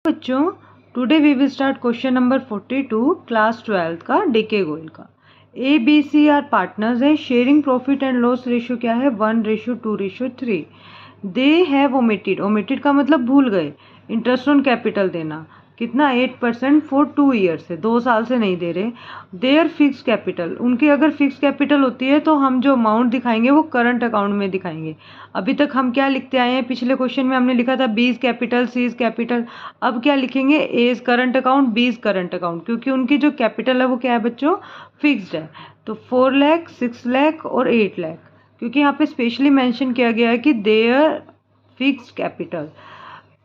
बच्चों, today we will start question number 42 class 12 का DK Goyal का। A B C are partners है। Sharing profit and loss ratio क्या है? 1:2:3। दे हैव ओमिटेड का मतलब भूल गए इंटरेस्ट ऑन कैपिटल देना। कितना? 8% फॉर 2 ईयर्स से, 2 साल से नहीं दे रहे। देयर फिक्स कैपिटल, उनकी अगर फिक्स कैपिटल होती है तो हम जो अमाउंट दिखाएंगे वो करंट अकाउंट में दिखाएंगे। अभी तक हम क्या लिखते आए हैं? पिछले क्वेश्चन में हमने लिखा था B is capital, C is capital. अब क्या लिखेंगे? A is current account, B is current account, क्योंकि उनकी जो कैपिटल है वो क्या है बच्चों? फिक्स्ड है। तो 4 लाख, 6 लाख और 8 लाख, क्योंकि यहाँ पे स्पेशली मेंशन किया गया है कि their fixed capital.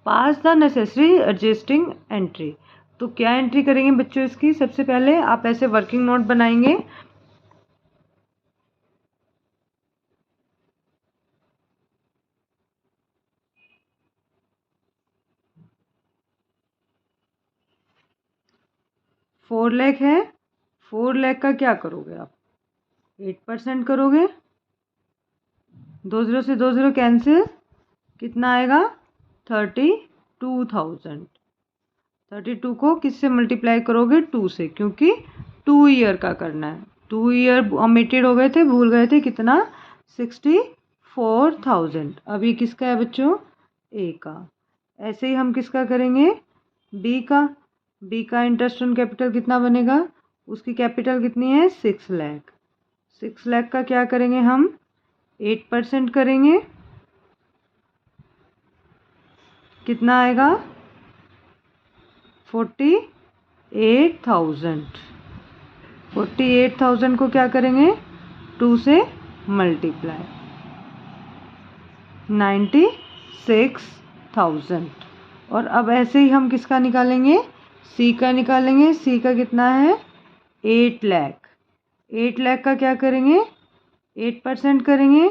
Pass the necessary adjusting entry. तो क्या एंट्री करेंगे बच्चों इसकी? सबसे पहले आप ऐसे वर्किंग नोट बनाएंगे। फोर लाख है, 4 लाख का क्या करोगे आप? 8% करोगे। 2 0 से 2 0 कैंसिल, कितना आएगा? 32,000। 32 को किससे मल्टीप्लाई करोगे? 2 से, क्योंकि 2 ईयर का करना है। 2 ईयर ओमिटेड हो गए थे, भूल गए थे। कितना? 64,000। अब ये किसका है बच्चों? ए का। ऐसे ही हम किसका करेंगे? बी का। बी का इंटरेस्ट ऑन कैपिटल कितना बनेगा? उसकी कैपिटल कितनी है? 6 लाख। 6 लाख का क्या करेंगे हम? 8% करेंगे। कितना आएगा? 48,000। 48,000 को क्या करेंगे? 2 से मल्टीप्लाई, 96,000। और अब ऐसे ही हम किसका निकालेंगे? सी का निकालेंगे। सी का कितना है? 8 लाख। 8 लाख का क्या करेंगे? 8% करेंगे।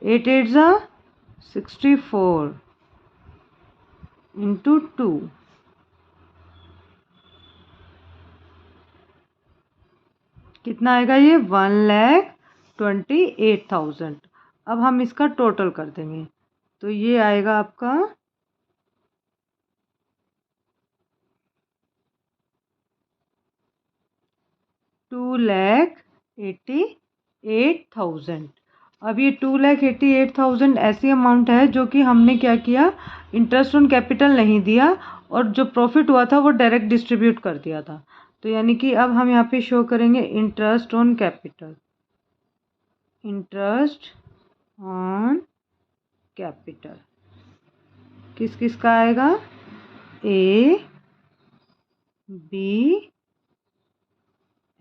8 8 जा 64 इंटू 2, कितना आएगा ये? 1,28,000। अब हम इसका टोटल कर देंगे, तो ये आएगा आपका 2,88,000। अब ये 2,88,000 ऐसी अमाउंट है जो कि हमने क्या किया? इंटरेस्ट ऑन कैपिटल नहीं दिया, और जो प्रॉफिट हुआ था वो डायरेक्ट डिस्ट्रीब्यूट कर दिया था। तो यानी कि अब हम यहाँ पे शो करेंगे interest on capital. Interest on capital किस किस का आएगा? ए, बी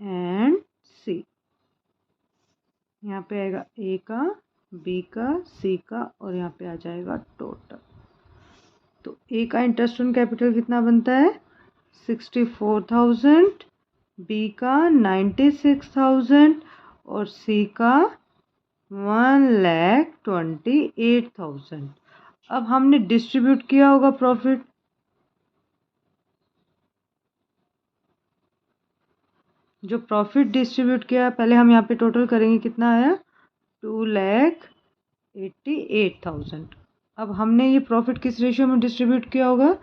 एंड सी। यहाँ पे आएगा ए का, बी का, सी का, और यहाँ पे आ जाएगा टोटल। तो ए का इंटरेस्ट ऑन कैपिटल कितना बनता है? 64,000, बी का 96,000 और सी का 1,28,000। अब हमने डिस्ट्रीब्यूट किया होगा प्रॉफिट। जो प्रॉफिट डिस्ट्रीब्यूट किया, पहले हम यहाँ पे टोटल करेंगे, कितना आया? 2,88,000। अब हमने ये प्रॉफिट किस रेशियो में डिस्ट्रीब्यूट किया होगा?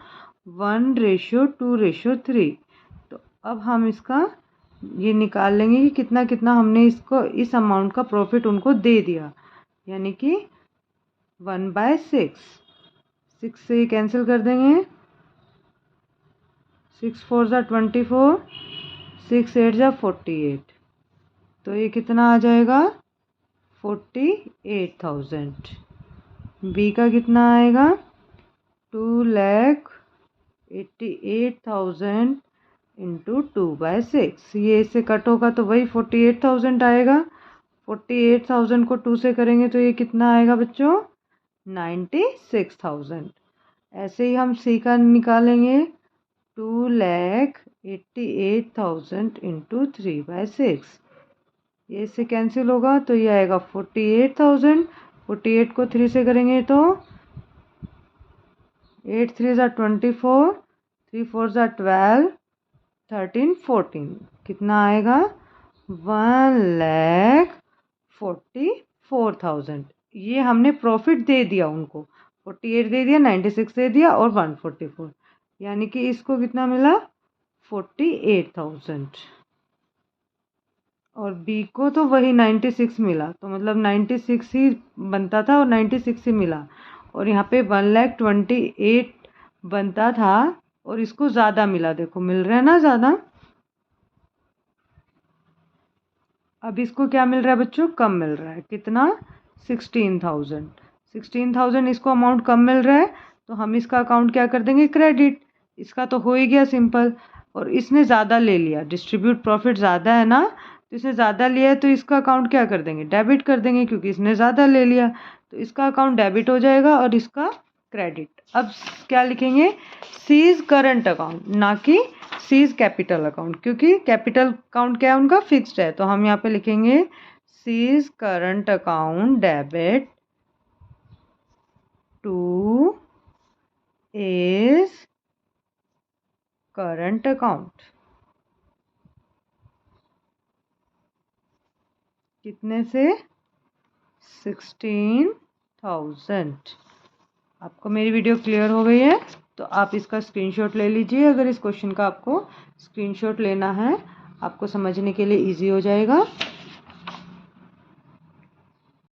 1:2:3। तो अब हम इसका ये निकाल लेंगे कि कितना कितना हमने इसको, इस अमाउंट का प्रॉफिट उनको दे दिया, यानी कि 1/6। 6 से ये कैंसिल कर देंगे। 6 4 जा 24, 6 8 जा 48। तो ये कितना आ जाएगा? 48,000। बी का कितना आएगा? 2,88,000 इंटू 2/6। ये इससे कट होगा तो वही 48,000 आएगा। 48,000 को 2 से करेंगे तो ये कितना आएगा बच्चों? 96,000। ऐसे ही हम सी का निकालेंगे। 2,88,000 इंटू 3/6। ये इससे कैंसिल होगा तो ये आएगा 48,000। 48 को 3 से करेंगे तो 8 3 जा 24, 3 4 जा 12, 13 14। कितना आएगा? 1,44,000। ये हमने प्रॉफिट दे दिया उनको। 48 दे दिया, 96 दे दिया और 144। यानी कि इसको कितना मिला 48,000 और बी को तो वही 96 मिला, तो मतलब 96 ही बनता था और 96 ही मिला। और यहाँ पे 1,28,000 बनता था और इसको ज़्यादा मिला, देखो मिल रहा है ना ज़्यादा। अब इसको क्या मिल रहा है बच्चों, कम मिल रहा है, कितना 16,000 इसको अमाउंट कम मिल रहा है, तो हम इसका अकाउंट क्या कर देंगे क्रेडिट। इसका तो हो ही गया सिंपल। और इसने ज़्यादा ले लिया, डिस्ट्रीब्यूट प्रॉफिट ज़्यादा है ना, तो इसने ज़्यादा लिया है तो इसका अकाउंट क्या कर देंगे डेबिट कर देंगे, क्योंकि इसने ज़्यादा ले लिया, तो इसका अकाउंट डेबिट हो जाएगा और इसका क्रेडिट। अब क्या लिखेंगे, सीज करंट अकाउंट, ना कि सीज कैपिटल अकाउंट, क्योंकि कैपिटल अकाउंट क्या है उनका फिक्स्ड है। तो हम यहाँ पे लिखेंगे C's current account debit to is current account. कितने से 16,000। आपको मेरी वीडियो क्लियर हो गई है तो आप इसका स्क्रीनशॉट ले लीजिए। अगर इस क्वेश्चन का आपको स्क्रीनशॉट लेना है, आपको समझने के लिए इजी हो जाएगा।